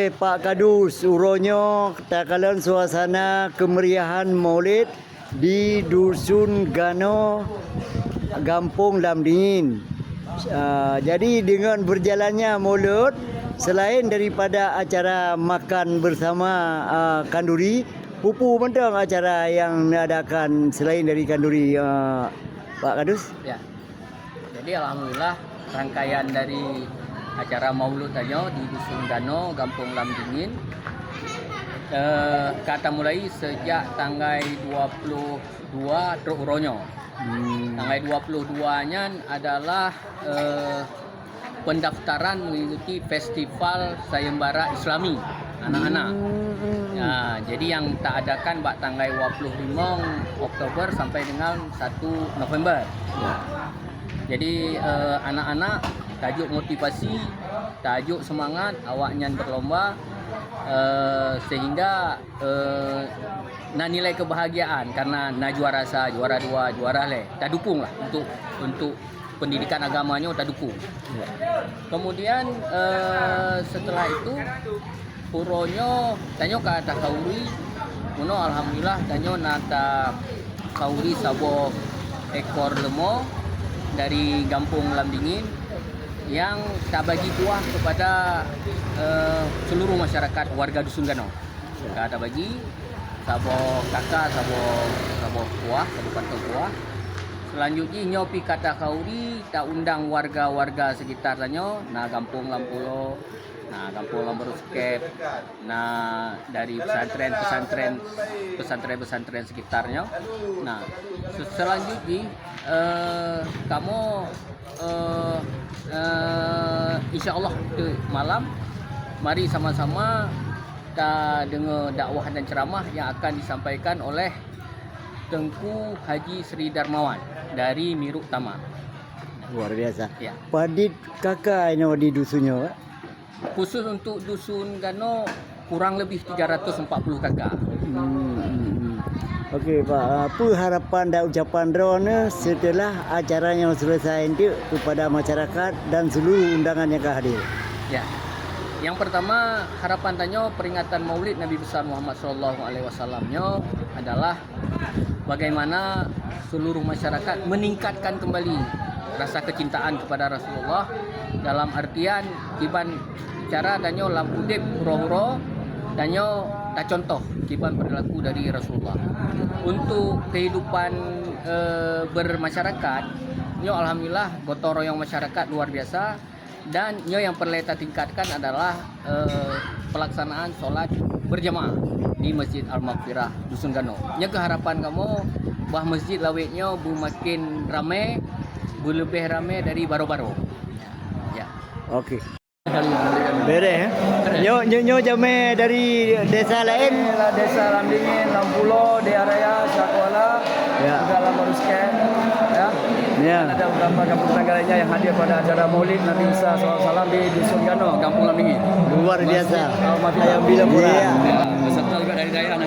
Okey, Pak Kadus, uronyo katakan suasana kemeriahan Maulid di Dusun Gano, Kampung Lam Dingin. Jadi dengan berjalannya Maulid, selain daripada acara makan bersama kanduri, pupu mentang acara yang diadakan selain dari kanduri, Pak Kadus? Ya, jadi alhamdulillah rangkaian dari acara Maulud aja di Dusun Gano, Kampung Lam Dingin kata mulai sejak tanggal 22 teruronyo. Tanggal 22-nya adalah pendaftaran mengikuti festival sayembara Islami anak-anak. Ya, jadi yang tak adakan bak tanggal 25 Oktober sampai dengan 1 November. Jadi anak-anak tajuk motivasi, tajuk semangat, awaknya berlomba sehingga na nilai kebahagiaan karena na juara sa, juara 2, juara le. Tak dukung lah untuk pendidikan agamanya tak dukung. Kemudian setelah itu puronyo tanyo kata kauri, muno alhamdulillah tanyo nata kauri sabo ekor lemo dari Kampung Lam Dingin yang tak bagi buah kepada seluruh masyarakat warga Dusun Gano. Tak bagi sabo kakak, sabo buah, kabupaten buah. Selanjutnya nyopi kata kauri tak undang warga-warga sekitar tanyo, nah Kampung Lampulo, nah Kampung Lamberusket, nah dari pesantren sekitarnya. Nah selanjutnya kamu insya Allah malam mari sama-sama kita dengar dakwah dan ceramah yang akan disampaikan oleh Tengku Haji Sri Darmawan dari Miruk Tama. Luar biasa. Ya. Padit kakak ini di dusunnya, Pak? Khusus untuk Dusun Gano kurang lebih 340 kakak. Okey Pak, apa harapan dan ucapan drone setelah acara yang selesai itu kepada masyarakat dan seluruh undangan yang hadir? Ya. Yang pertama harapan tanyo peringatan Maulid Nabi besar Muhammad SAW-nya adalah bagaimana seluruh masyarakat meningkatkan kembali rasa kecintaan kepada Rasulullah dalam artian kiban cara danyo lampudip huro-huro danyo tak contoh kiban perilaku dari Rasulullah untuk kehidupan bermasyarakat. Nyo alhamdulillah gotong royong masyarakat luar biasa dan nyo yang perlu kita tingkatkan adalah pelaksanaan sholat berjamaah di Masjid Al-Maghfirah Dusun Gano. Nya keharapan kamu bah masjid lawetnya makin ramai, lebih ramai dari baro-baro. Ya. Okey. Beres Nyo jame dari desa lain. Desa Lam Dingin, Lampulo, Dea Raya, Syakwala, juga Lamberusket. Ya. Ada beberapa kampung tetangga lainnya yang hadir pada acara Maulid Nabi Isa SAW di Dusun Gano, Kampung Lam Dingin. Luar biasa. Masjid Al-Maghfirah. Ayam bila pura. Beserta juga dari daerah.